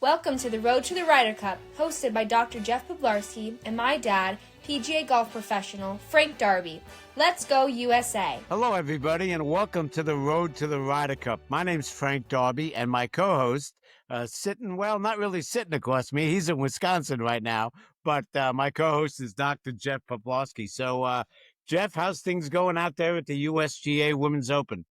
Welcome to the Road to the Ryder Cup, hosted by Dr. Jeff Poplarski and my dad, PGA golf professional Frank Darby. Let's go USA! Hello, everybody, and welcome to the Road to the Ryder Cup. My name's Frank Darby, and my co-host, not really sitting across me. He's in Wisconsin right now, but my co-host is Dr. Jeff Poplarski. So, Jeff, how's things going out there at the USGA Women's Open?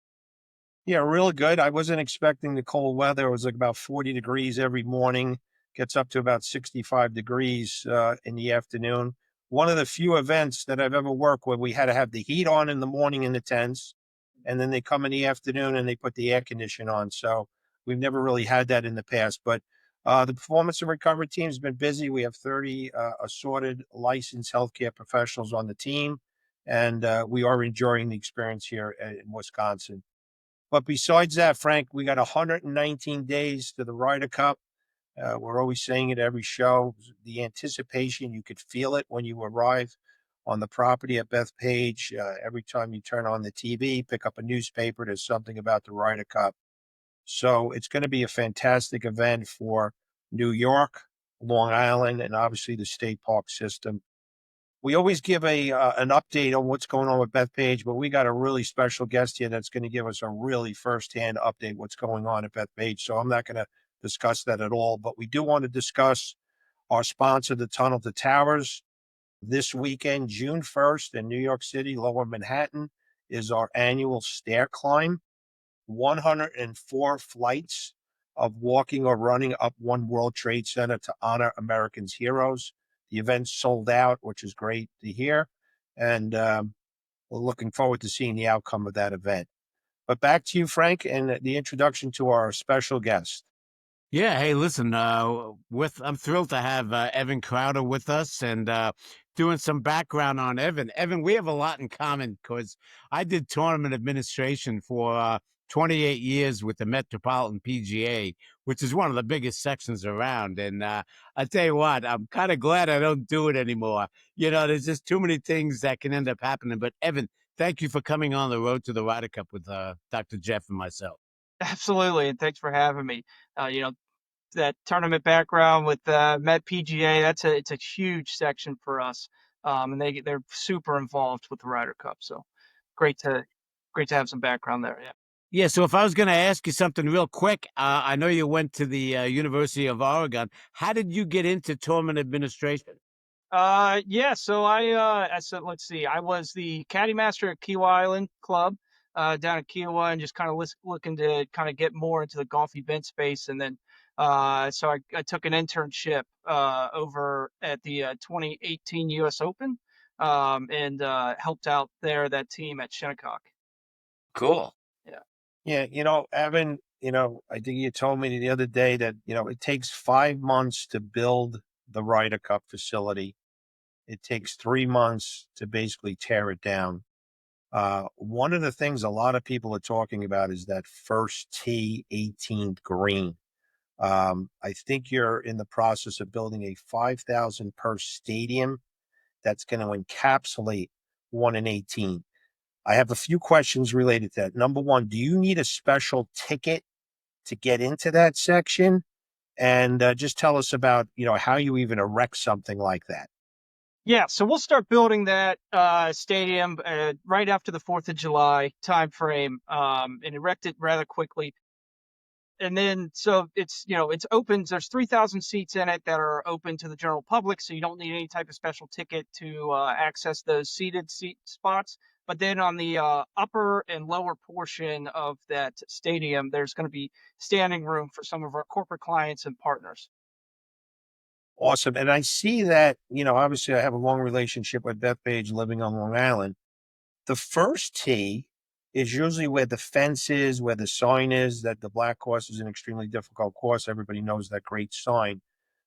Yeah, really good. I wasn't expecting the cold weather. It was like about 40 degrees every morning, gets up to about 65 degrees in the afternoon. One of the few events that I've ever worked where we had to have the heat on in the morning in the tents, and then they come in the afternoon and they put the air condition on. So we've never really had that in the past. But the performance and recovery team has been busy. We have 30 assorted licensed healthcare professionals on the team, and we are enjoying the experience here in Wisconsin. But besides that, Frank, we got 119 days to the Ryder Cup. We're always saying it every show. The anticipation, you could feel it when you arrive on the property at Bethpage. Every time you turn on the TV, pick up a newspaper, there's something about the Ryder Cup. So it's going to be a fantastic event for New York, Long Island, and obviously the state park system. We always give an update on what's going on with Bethpage, but we got a really special guest here that's going to give us a really firsthand update what's going on at Bethpage. So I'm not going to discuss that at all, but we do want to discuss our sponsor, the Tunnel to Towers. This weekend, June 1st in New York City, Lower Manhattan, is our annual stair climb. 104 flights of walking or running up One World Trade Center to honor Americans' heroes. The event sold out, which is great to hear. And we're looking forward to seeing the outcome of that event. But back to you, Frank, and the introduction to our special guest. Yeah, hey, listen, I'm thrilled to have Evan Crowder with us and doing some background on Evan. Evan, we have a lot in common because I did tournament administration for 28 years with the Metropolitan PGA, which is one of the biggest sections around. And I tell you what, I'm kind of glad I don't do it anymore. You know, there's just too many things that can end up happening. But Evan, thank you for coming on the Road to the Ryder Cup with Dr. Jeff and myself. Absolutely, and thanks for having me. You know, that tournament background with Met PGA, it's a huge section for us, and they're super involved with the Ryder Cup. So great to great to have some background there. Yeah. Yeah, so if I was going to ask you something real quick, I know you went to the University of Oregon. How did you get into tournament administration? Yeah. So let's see. I was the caddy master at Kiowa Island Club down at Kiowa, and just kind of looking to kind of get more into the golf event space. And then so I took an internship over at the 2018 U.S. Open, and helped out that team at Shinnecock. Cool. Yeah. Yeah, Evan, I think you told me the other day that, it takes 5 months to build the Ryder Cup facility. It takes 3 months to basically tear it down. One of the things a lot of people are talking about is that first tee 18th green. I think you're in the process of building a 5,000 per stadium that's going to encapsulate 1 and 18. I have a few questions related to that. Number one, do you need a special ticket to get into that section? And just tell us about, how you even erect something like that. Yeah, so we'll start building that stadium right after the 4th of July timeframe, and erect it rather quickly. And then, so it's open. There's 3,000 seats in it that are open to the general public, so you don't need any type of special ticket to access those seated seat spots. But then on the upper and lower portion of that stadium, there's going to be standing room for some of our corporate clients and partners. Awesome. And I see that, obviously I have a long relationship with Bethpage living on Long Island. The first tee is usually where the fence is, where the sign is, that the black course is an extremely difficult course. Everybody knows that great sign.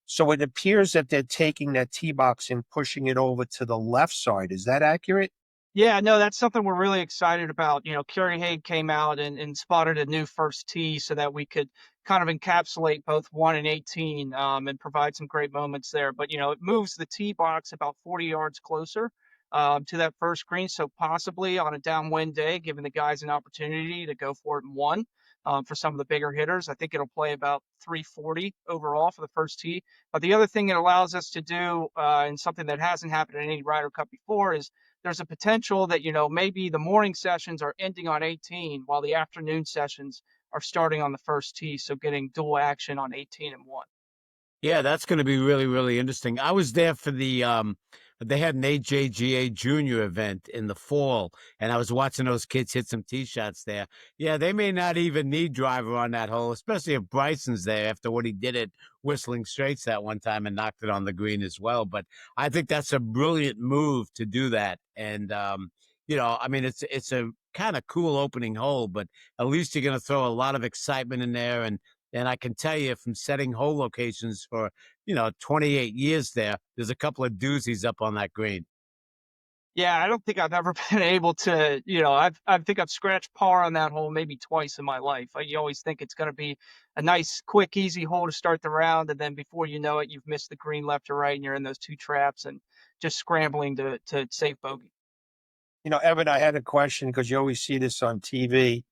So it appears that they're taking that tee box and pushing it over to the left side. Is that accurate? Yeah, no, that's something we're really excited about. Kerry Haig came out and spotted a new first tee so that we could kind of encapsulate both 1 and 18, and provide some great moments there. But, it moves the tee box about 40 yards closer to that first green. So possibly on a downwind day, giving the guys an opportunity to go for it in one. for some of the bigger hitters. I think it'll play about 340 overall for the first tee. But the other thing it allows us to do, and something that hasn't happened in any Ryder Cup before, is there's a potential that, maybe the morning sessions are ending on 18 while the afternoon sessions are starting on the first tee. So getting dual action on 18 and 1. Yeah, that's going to be really, really interesting. I was there for they had an AJGA junior event in the fall, and I was watching those kids hit some tee shots there. Yeah, they may not even need driver on that hole, especially if Bryson's there after what he did at Whistling Straits that one time and knocked it on the green as well. But I think that's a brilliant move to do that. And, I mean, it's a kind of cool opening hole, but at least you're going to throw a lot of excitement in there. And I can tell you from setting hole locations for, 28 years there's a couple of doozies up on that green. Yeah, I don't think I've ever been able to, I think I've scratched par on that hole maybe twice in my life. You always think it's going to be a nice, quick, easy hole to start the round. And then before you know it, you've missed the green left or right and you're in those two traps and just scrambling to save bogey. Evan, I had a question because you always see this on TV.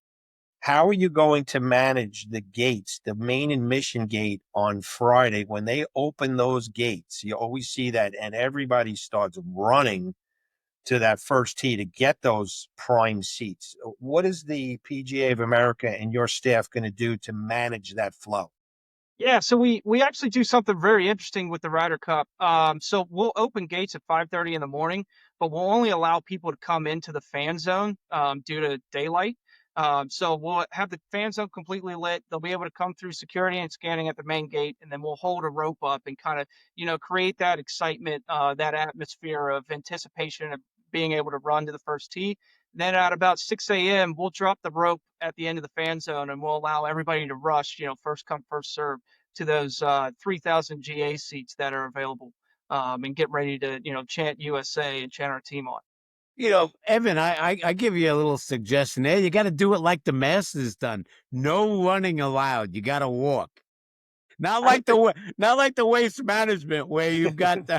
How are you going to manage the gates, the main admission gate on Friday when they open those gates? You always see that, and everybody starts running to that first tee to get those prime seats. What is the PGA of America and your staff going to do to manage that flow? Yeah, so we actually do something very interesting with the Ryder Cup. So we'll open gates at 5:30 in the morning, but we'll only allow people to come into the fan zone due to daylight. So we'll have the fan zone completely lit. They'll be able to come through security and scanning at the main gate, and then we'll hold a rope up and kind of, create that excitement, that atmosphere of anticipation of being able to run to the first tee. Then at about 6 a.m., we'll drop the rope at the end of the fan zone and we'll allow everybody to rush, first come, first serve to those 3,000 GA seats that are available, and get ready to, chant USA and chant our team on. Evan, I give you a little suggestion there. You got to do it like the Masters done. No running allowed. You got to walk. Not like the waste management where you've got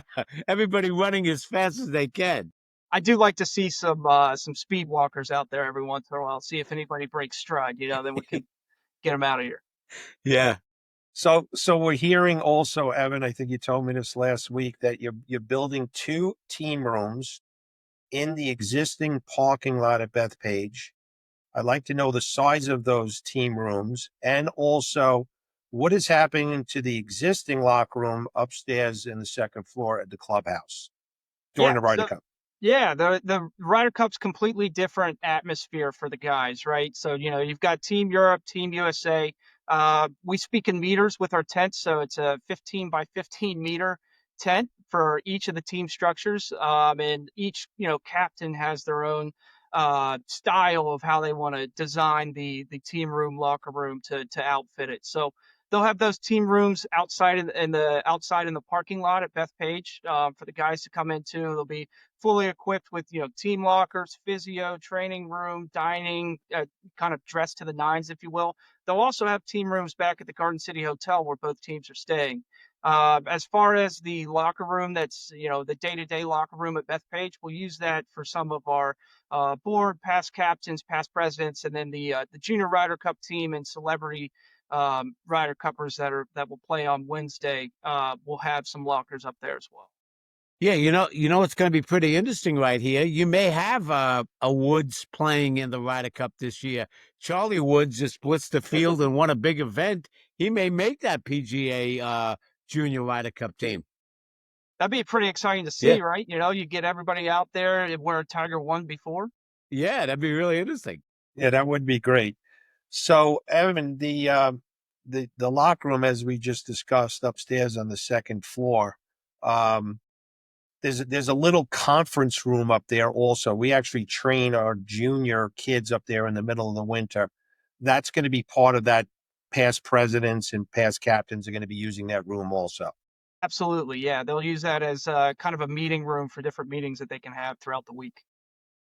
everybody running as fast as they can. I do like to see some speed walkers out there every once in a while, see if anybody breaks stride, then we can get them out of here. Yeah. So we're hearing also, Evan, I think you told me this last week, that you're building 2 team rooms in the existing parking lot at Bethpage. I'd like to know the size of those team rooms and also what is happening to the existing locker room upstairs in the second floor at the clubhouse during Yeah, the Ryder Cup. yeah, the Ryder Cup's completely different atmosphere for the guys, right? So, you've got Team Europe, Team USA. We speak in meters with our tents, so it's a 15 by 15 meter tent for each of the team structures. And each, captain has their own style of how they want to design the team room, locker room to outfit it. So they'll have those team rooms outside in the parking lot at Bethpage, for the guys to come into. They'll be fully equipped with, team lockers, physio, training room, dining, kind of dressed to the nines, if you will. They'll also have team rooms back at the Garden City Hotel where both teams are staying. As far as the locker room, that's, the day-to-day locker room at Bethpage, we'll use that for some of our board, past captains, past presidents, and then the Junior Ryder Cup team and celebrity Ryder Cuppers that will play on Wednesday. We'll have some lockers up there as well. Yeah, it's going to be pretty interesting right here. You may have a Woods playing in the Ryder Cup this year. Charlie Woods just blitzed the field and won a big event. He may make that PGA Junior Ryder Cup team. That'd be pretty exciting to see, Yeah. right? You get everybody out there where Tiger won before. Yeah, that'd be really interesting. Yeah, that would be great. So, Evan, the locker room, as we just discussed upstairs on the second floor, there's a little conference room up there also. We actually train our junior kids up there in the middle of the winter. That's going to be part of that. Past presidents and past captains are going to be using that room also. Absolutely, yeah. They'll use that as kind of a meeting room for different meetings that they can have throughout the week.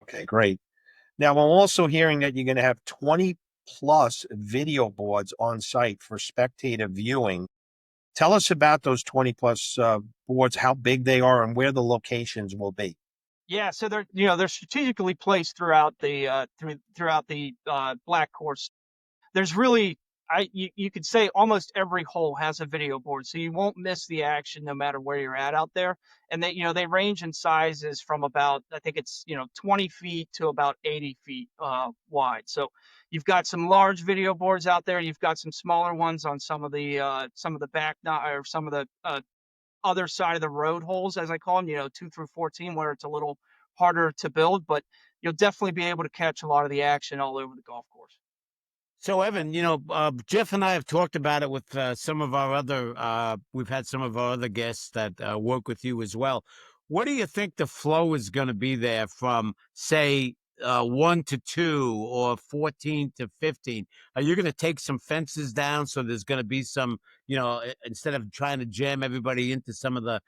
Okay, great. Now, I'm also hearing that you're going to have 20 plus video boards on site for spectator viewing. Tell us about those 20 plus boards, how big they are, and where the locations will be. Yeah, so they're strategically placed throughout the black course. there's really, you could say almost every hole has a video board, so you won't miss the action no matter where you're at out there. And they range in sizes from about, I think it's 20 feet to about 80 feet wide. So you've got some large video boards out there. You've got some smaller ones on some of the back or some of the other side of the road holes, as I call them, 2 through 14, where it's a little harder to build, but you'll definitely be able to catch a lot of the action all over the golf course. So, Evan, Jeff and I have talked about it with some of our other, we've had some of our other guests that work with you as well. What do you think the flow is going to be there from, say, 1 to 2 or 14 to 15? Are you going to take some fences down so there's going to be some, instead of trying to jam everybody into some of the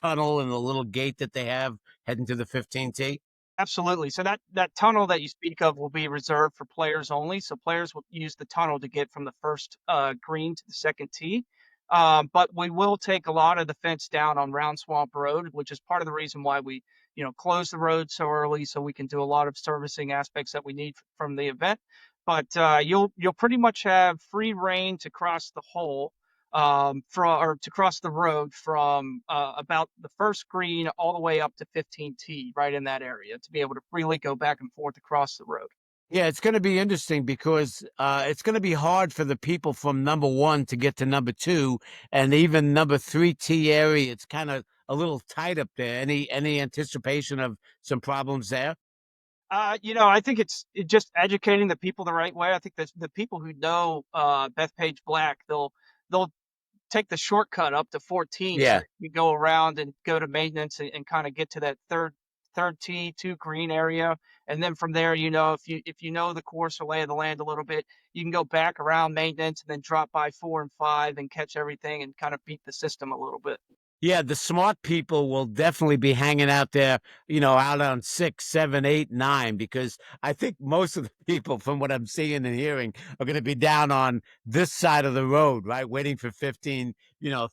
tunnel and the little gate that they have heading to the 15 tee? Absolutely. So that tunnel that you speak of will be reserved for players only. So players will use the tunnel to get from the first green to the second tee. But we will take a lot of the fence down on Round Swamp Road, which is part of the reason why we, close the road so early, so we can do a lot of servicing aspects that we need from the event. But you'll pretty much have free reign to cross the hole to cross the road from about the first green all the way up to 15T, right in that area, to be able to freely go back and forth across the road. Yeah, it's going to be interesting because it's going to be hard for the people from number 1 to get to number 2, and even number 3 tee area. It's kind of a little tight up there. Any anticipation of some problems there? I think it's just educating the people the right way. I think that the people who know Bethpage Black, they'll take the shortcut up to 14, so Yeah. you go around and go to maintenance and kind of get to that third tee, 2 green area. And then from there, if you know the course or lay of the land a little bit, you can go back around maintenance and then drop by 4 and 5 and catch everything and kind of beat the system a little bit. Yeah, the smart people will definitely be hanging out there, out on 6, 7, 8, 9, because I think most of the people, from what I'm seeing and hearing, are going to be down on this side of the road, right, waiting for 15,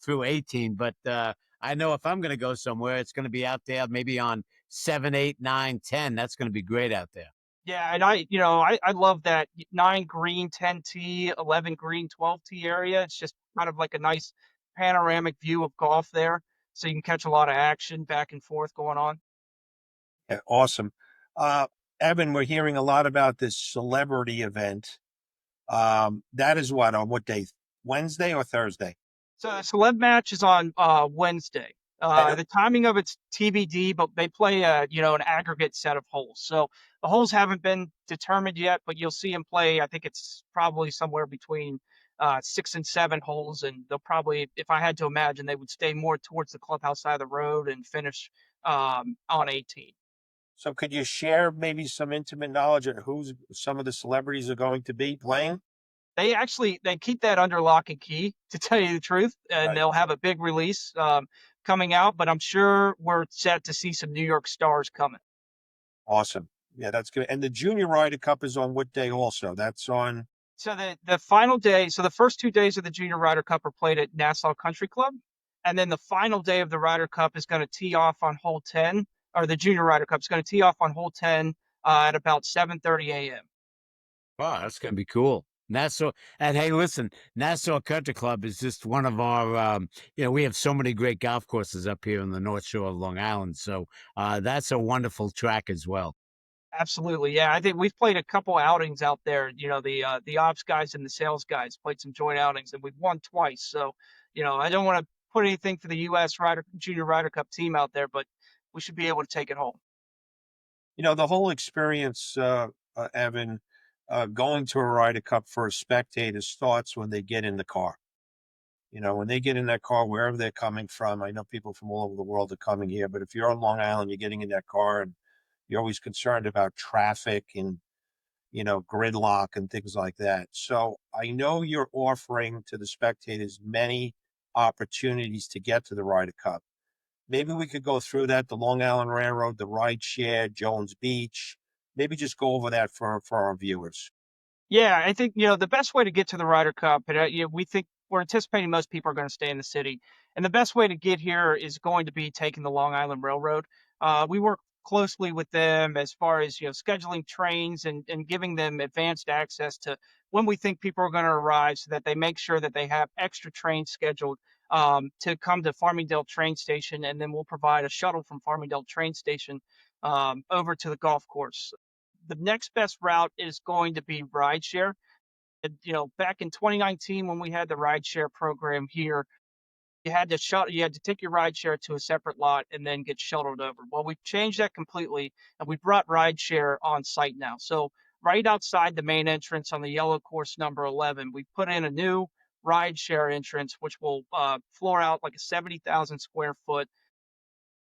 through 18. But I know if I'm going to go somewhere, it's going to be out there maybe on 7, 8, 9, 10. That's going to be great out there. Yeah, and I love that 9 green, 10T, 11 green, 12T area. It's just kind of like a nice panoramic view of golf there, so you can catch a lot of action back and forth going on. Yeah, awesome. Uh, Evan, we're hearing a lot about this celebrity event. That is on what day? Wednesday or Thursday? So the celeb match is on Wednesday. The timing of it's TBD, but they play an aggregate set of holes. So the holes haven't been determined yet, but you'll see them play. I think it's probably somewhere between 6 and 7 holes, and they'll probably, if I had to imagine, they would stay more towards the clubhouse side of the road and finish on 18. So could you share maybe some intimate knowledge of who's some of the celebrities are going to be playing? They keep that under lock and key, to tell you the truth, and Right. they'll have a big release coming out. But I'm sure we're set to see some New York stars coming. Awesome. Yeah, that's good. And the Junior Ryder Cup is on what day also? That's on. So the final day, so the first 2 days of the Junior Ryder Cup are played at Nassau Country Club, and then the final day of the Ryder Cup is going to tee off on hole 10, or the Junior Ryder Cup is going to tee off on hole 10 at about 7:30 a.m. Wow, that's going to be cool. Nassau, and hey, listen, Nassau Country Club is just one of our, we have so many great golf courses up here on the North Shore of Long Island. So that's a wonderful track as well. Absolutely, yeah. I think we've played a couple outings out there. The ops guys and the sales guys played some joint outings, and we've won twice. So, I don't want to put anything for the U.S. Junior Ryder Cup team out there, but we should be able to take it home. The whole experience, Evan, going to a Ryder Cup for a spectator starts when they get in the car. When they get in that car, wherever they're coming from. I know people from all over the world are coming here, but if you're on Long Island, you're getting in that car and you're always concerned about traffic and, gridlock and things like that. So I know you're offering to the spectators many opportunities to get to the Ryder Cup. Maybe we could go through that, the Long Island Railroad, the rideshare, Jones Beach. Maybe just go over that for our viewers. Yeah, I think the best way to get to the Ryder Cup, and we think we're anticipating most people are going to stay in the city, and the best way to get here is going to be taking the Long Island Railroad. We work closely with them as far as, scheduling trains and giving them advanced access to when we think people are going to arrive so that they make sure that they have extra trains scheduled to come to Farmingdale train station. And then we'll provide a shuttle from Farmingdale train station over to the golf course. The next best route is going to be rideshare. And, back in 2019, when we had the rideshare program here, you had to take your rideshare to a separate lot and then get shuttled over. Well, we've changed that completely, and we brought rideshare on site now. So right outside the main entrance on the yellow course number 11, we put in a new rideshare entrance, which will floor out like a 70,000 square foot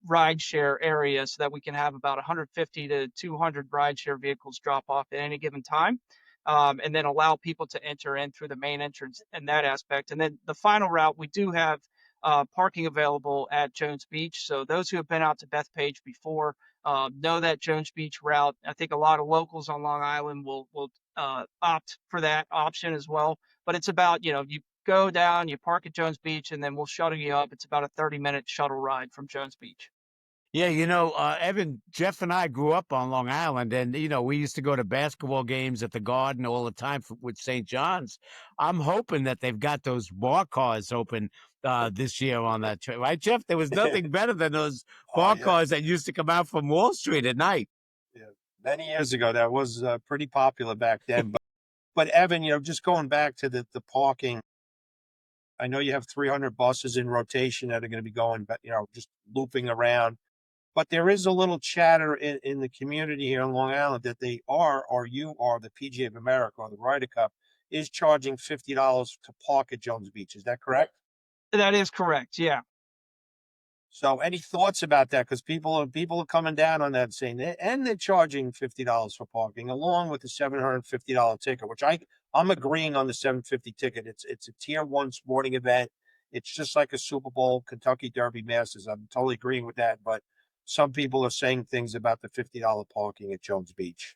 rideshare area so that we can have about 150 to 200 rideshare vehicles drop off at any given time. And then allow people to enter in through the main entrance in that aspect. And then the final route, we do have parking available at Jones Beach. So those who have been out to Bethpage before know that Jones Beach route. I think a lot of locals on Long Island will opt for that option as well. But it's about, you go down, you park at Jones Beach, and then we'll shuttle you up. It's about a 30-minute shuttle ride from Jones Beach. Yeah, Evan, Jeff and I grew up on Long Island, and we used to go to basketball games at the Garden all the time with St. John's. I'm hoping that they've got those bar cars open this year on that trip, right, Jeff? There was nothing better than those Oh, bar yeah. cars that used to come out from Wall Street at night. Yeah. Many years ago, that was pretty popular back then. But Evan, just going back to the parking, I know you have 300 buses in rotation that are going to be going, just looping around. But there is a little chatter in the community here in Long Island that they are, or you are, the PGA of America or the Ryder Cup is charging $50 to park at Jones Beach. Is that correct? That is correct. Yeah. So any thoughts about that? Because people are coming down on that, saying and they're charging $50 for parking along with the $750 ticket, which I'm agreeing on the $750 ticket. It's a tier one sporting event. It's just like a Super Bowl, Kentucky Derby Masters. I'm totally agreeing with that. But some people are saying things about the $50 parking at Jones Beach.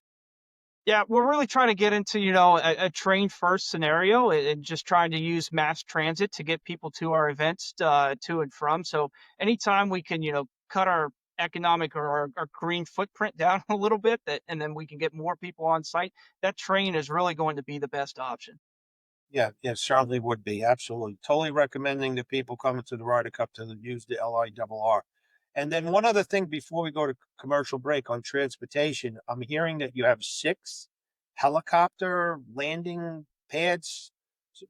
Yeah, we're really trying to get into, a train first scenario and just trying to use mass transit to get people to our events to and from. So anytime we can, cut our economic or our green footprint down a little bit and then we can get more people on site, that train is really going to be the best option. Yeah, certainly would be. Absolutely. Totally recommending the people coming to the Ryder Cup to use the LIRR. And then one other thing before we go to commercial break on transportation, I'm hearing that you have 6 helicopter landing pads,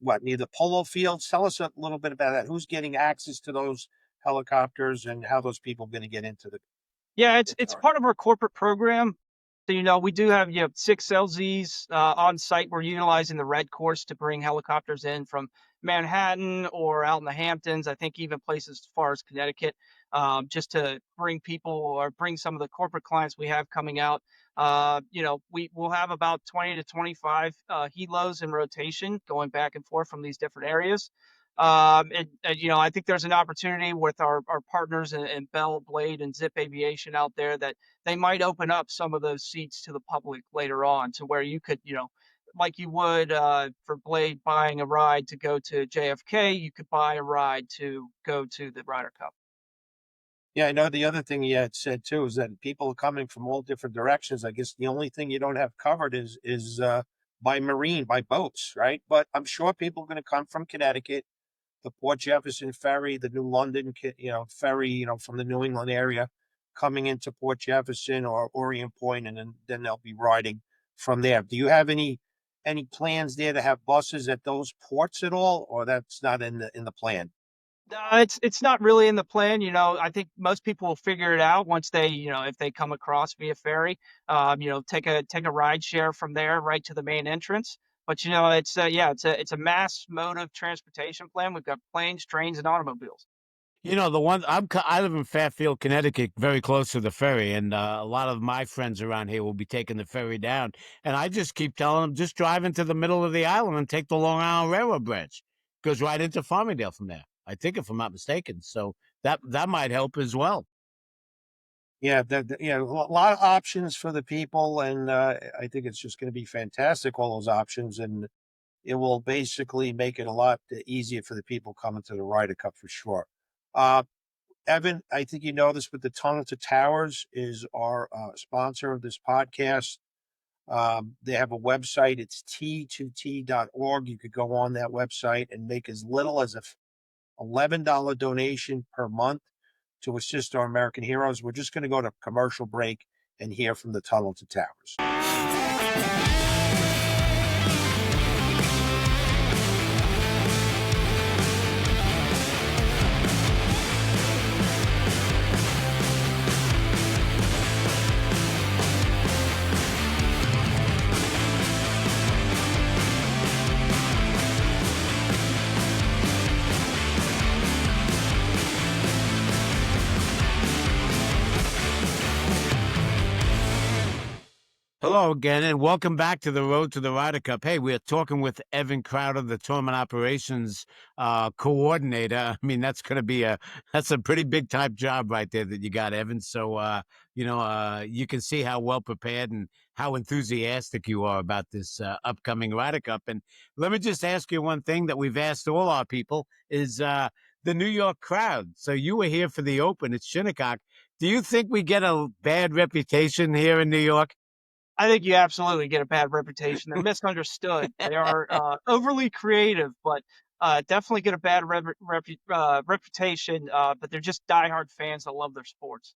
near the polo fields. Tell us a little bit about that. Who's getting access to those helicopters and how those people are going to get into Yeah, the it's tournament? part of our corporate program. So, we do have 6 LZs on site. We're utilizing the red course to bring helicopters in from Manhattan or out in the Hamptons. I think even places as far as Connecticut, just to bring people or bring some of the corporate clients we have coming out. We will have about 20 to 25 helos in rotation going back and forth from these different areas. I think there's an opportunity with our partners in Bell, Blade, and Zip Aviation out there that they might open up some of those seats to the public later on to where you could, like you would for Blade buying a ride to go to JFK, you could buy a ride to go to the Ryder Cup. Yeah, I know the other thing you had said too is that people are coming from all different directions. I guess the only thing you don't have covered is by marine, by boats, right? But I'm sure people are going to come from Connecticut, the Port Jefferson ferry, the New London, ferry, from the New England area, coming into Port Jefferson or Orient Point, and then they'll be riding from there. Do you have any plans there to have buses at those ports at all, or that's not in the plan? It's not really in the plan. I think most people will figure it out once they, if they come across via ferry, take a ride share from there right to the main entrance. But it's a mass mode of transportation plan. We've got planes, trains, and automobiles. The one I live in Fairfield, Connecticut, very close to the ferry, and a lot of my friends around here will be taking the ferry down. And I just keep telling them, just drive into the middle of the island and take the Long Island Railroad branch. Goes right into Farmingdale from there. I think, if I'm not mistaken. So that might help as well. Yeah, a lot of options for the people, and I think it's just going to be fantastic. All those options, and it will basically make it a lot easier for the people coming to the Ryder Cup for sure. Uh, Evan, I think you know this, but the Tunnel to Towers is our sponsor of this podcast. They have a website. It's t2t.org. You could go on that website and make as little as a $11 donation per month to assist our American heroes. We're just going to go to commercial break and hear from the Tunnel to Towers. Hello again, and welcome back to the Road to the Ryder Cup. Hey, we're talking with Evan Crowder, the tournament operations coordinator. I mean, that's a pretty big time job right there that you got, Evan. So, you can see how well prepared and how enthusiastic you are about this upcoming Ryder Cup. And let me just ask you one thing that we've asked all our people is the New York crowd. So you were here for the Open at Shinnecock. Do you think we get a bad reputation here in New York? I think you absolutely get a bad reputation. They're misunderstood. They are overly creative, but definitely get a bad reputation. But they're just diehard fans that love their sports.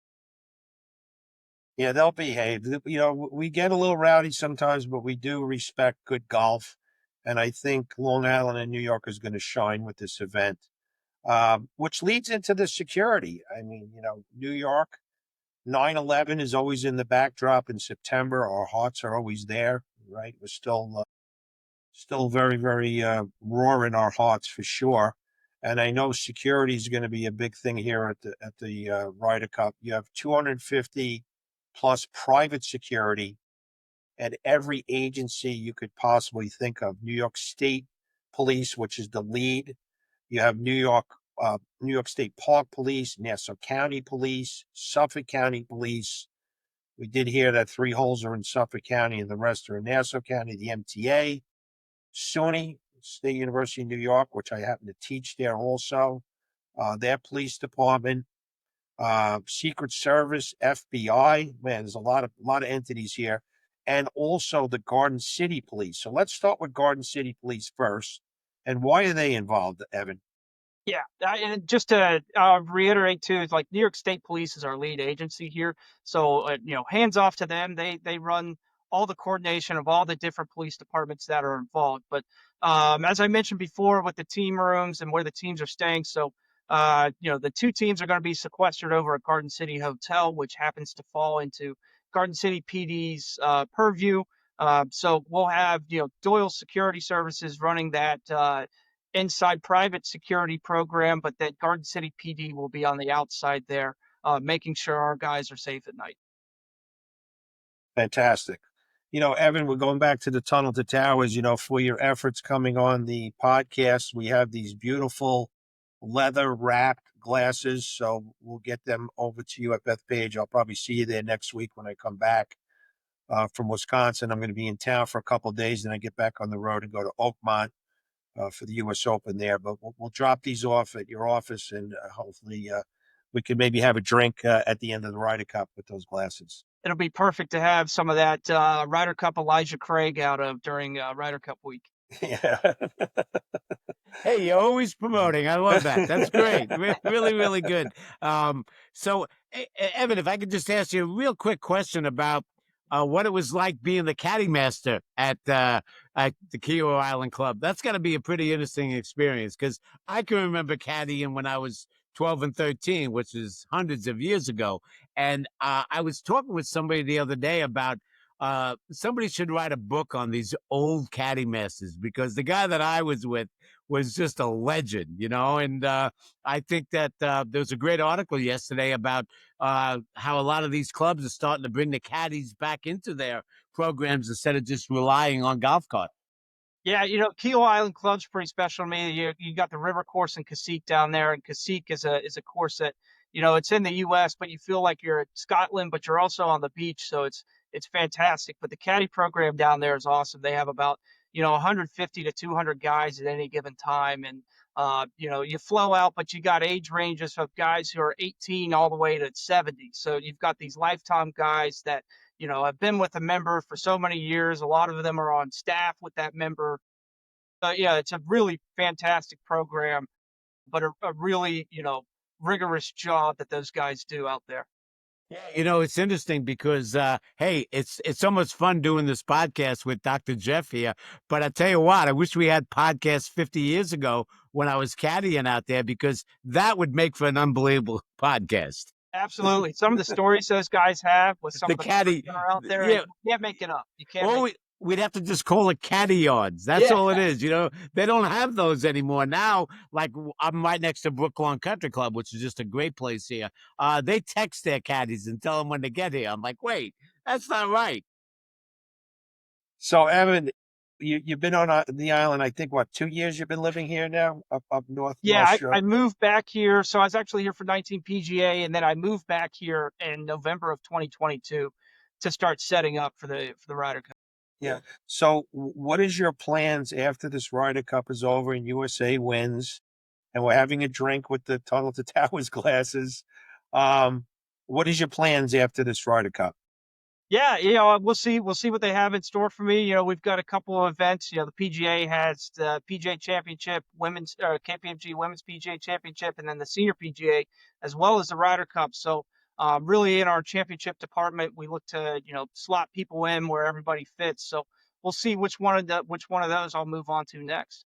Yeah, they'll behave. We get a little rowdy sometimes, but we do respect good golf. And I think Long Island and New York is going to shine with this event, which leads into the security. I mean, New York, 9/11 is always in the backdrop in September. Our hearts are always there, right? We're still very, very raw in our hearts for sure. And I know security is going to be a big thing here at the Ryder Cup. You have 250 plus private security at every agency you could possibly think of. New York State Police, which is the lead. You have New York State Park Police, Nassau County Police, Suffolk County Police. We did hear that 3 holes are in Suffolk County and the rest are in Nassau County. The MTA, SUNY, State University of New York, which I happen to teach there also. Their police department, Secret Service, FBI. Man, there's a lot of entities here, and also the Garden City Police. So let's start with Garden City Police first. And why are they involved, Evan? Yeah, and just to reiterate too, is like New York State Police is our lead agency here. So hands off to them. They run all the coordination of all the different police departments that are involved. But as I mentioned before, with the team rooms and where the teams are staying, so the 2 teams are going to be sequestered over at Garden City Hotel, which happens to fall into Garden City PD's purview. So we'll have Doyle Security Services running that. Inside private security program, but that Garden City PD will be on the outside there, making sure our guys are safe at night. Fantastic. Evan, we're going back to the Tunnel to Towers, for your efforts coming on the podcast. We have these beautiful leather wrapped glasses. So we'll get them over to you at Bethpage. I'll probably see you there next week when I come back from Wisconsin. I'm going to be in town for a couple of days, then I get back on the road and go to Oakmont for the U.S. Open there. But we'll drop these off at your office, and hopefully we can maybe have a drink at the end of the Ryder Cup with those glasses. It'll be perfect to have some of that Ryder Cup Elijah Craig out of during Ryder Cup week. Yeah. Hey, you're always promoting. I love that. That's great. Really, really good. So, Evan, if I could just ask you a real quick question about what it was like being the caddy master at the Kiowa Island Club. That's got to be a pretty interesting experience, because I can remember caddying when I was 12 and 13, which is hundreds of years ago. And I was talking with somebody the other day about somebody should write a book on these old caddy masters, because the guy that I was with was just a legend, and I think that there was a great article yesterday about how a lot of these clubs are starting to bring the caddies back into their programs instead of just relying on golf cart. Yeah, Kiowa Island Club's pretty special to me. You got the river course in Cassique down there, and Cassique is a course that it's in the U.S., but you feel like you're at Scotland, but you're also on the beach, so it's fantastic. But the caddy program down there is awesome. They have about 150 to 200 guys at any given time, and You flow out, but you got age ranges of guys who are 18 all the way to 70. So you've got these lifetime guys that, have been with a member for so many years. A lot of them are on staff with that member. Yeah, it's a really fantastic program, but a really, rigorous job that those guys do out there. It's interesting because hey, it's almost fun doing this podcast with Dr. Jeff here. But I tell you what, I wish we had podcasts 50 years ago when I was caddying out there, because that would make for an unbelievable podcast. Absolutely. Some of the stories those guys have with some The of the players caddy, that are out there, yeah. you can't make it up. You can't Or make it we'd have to just call it caddy yards. That's Yeah. all it is. They don't have those anymore now. Like, I'm right next to Brooklawn Country Club, which is just a great place here. They text their caddies and tell them when to get here. I'm like, wait, that's not right. So, Evan, you've been on the island, I think, what, 2 years you've been living here now, up north, Yeah, North Shore? I moved back here. So I was actually here for 19 PGA, and then I moved back here in November of 2022 to start setting up for the Ryder Cup. Yeah. So, what is your plans after this Ryder Cup is over and USA wins, and we're having a drink with the Tunnel to Towers glasses? What is your plans after this Ryder Cup? Yeah, we'll see. We'll see what they have in store for me. We've got a couple of events. The PGA has the PGA Championship, women's KPMG Women's PGA Championship, and then the Senior PGA, as well as the Ryder Cup. So, really, in our championship department, we look to slot people in where everybody fits. So we'll see which one of those I'll move on to next.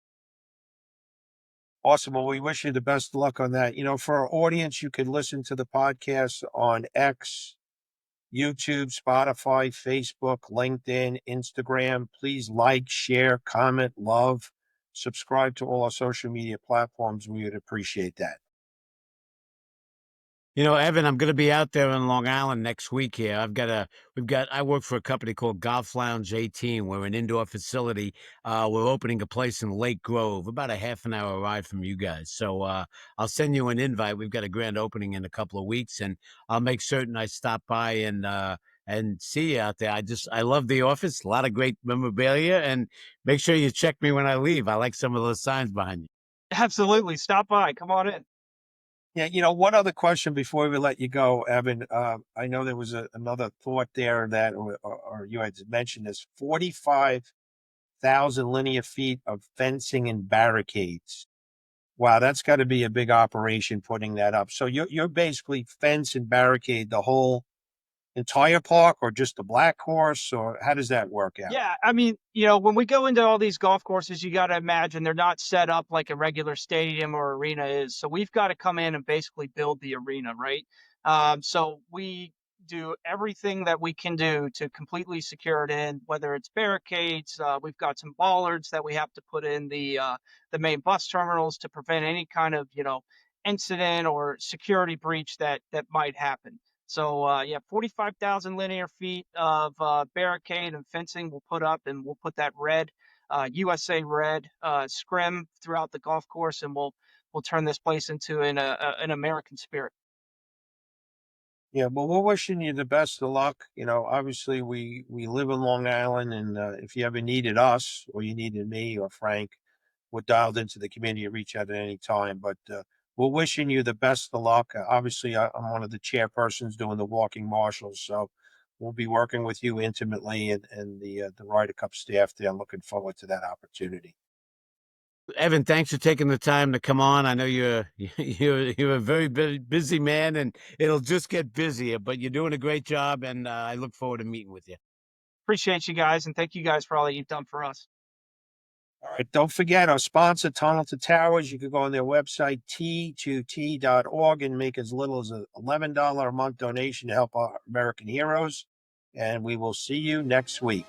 Awesome. Well, we wish you the best of luck on that. For our audience, you could listen to the podcast on X, YouTube, Spotify, Facebook, LinkedIn, Instagram. Please like, share, comment, love, subscribe to all our social media platforms. We would appreciate that. Evan, I'm going to be out there in Long Island next week here. I work for a company called Golf Lounge 18. We're an indoor facility. We're opening a place in Lake Grove, about a half an hour ride from you guys. So I'll send you an invite. We've got a grand opening in a couple of weeks, and I'll make certain I stop by and see you out there. I love the office, a lot of great memorabilia, and make sure you check me when I leave. I like some of those signs behind you. Absolutely, stop by. Come on in. Yeah, one other question before we let you go, Evan. I know there was another thought there that, or you had mentioned this, 45,000 linear feet of fencing and barricades. Wow, that's got to be a big operation putting that up. So you're basically fence and barricade the whole entire park, or just the black course, or how does that work out? Yeah, I mean, when we go into all these golf courses, you got to imagine they're not set up like a regular stadium or arena is. So we've got to come in and basically build the arena, right? So we do everything that we can do to completely secure it in, whether it's barricades. We've got some bollards that we have to put in the main bus terminals to prevent any kind of incident or security breach that might happen. So, 45,000 linear feet of barricade and fencing we'll put up, and we'll put that red, USA red scrim throughout the golf course, and we'll turn this place into an American spirit. Yeah, well, we're wishing you the best of luck. Obviously we live in Long Island, and if you ever needed us, or you needed me or Frank, we're dialed into the community. Reach out at any time. But we're wishing you the best of luck. Obviously, I'm one of the chairpersons doing the walking marshals, so we'll be working with you intimately, and the Ryder Cup staff there. I'm looking forward to that opportunity. Evan, thanks for taking the time to come on. I know you're a very busy man, and it'll just get busier, but you're doing a great job, and I look forward to meeting with you. Appreciate you guys, and thank you guys for all that you've done for us. All right, don't forget our sponsor, Tunnel to Towers. You can go on their website, t2t.org, and make as little as an $11 a month donation to help our American heroes. And we will see you next week.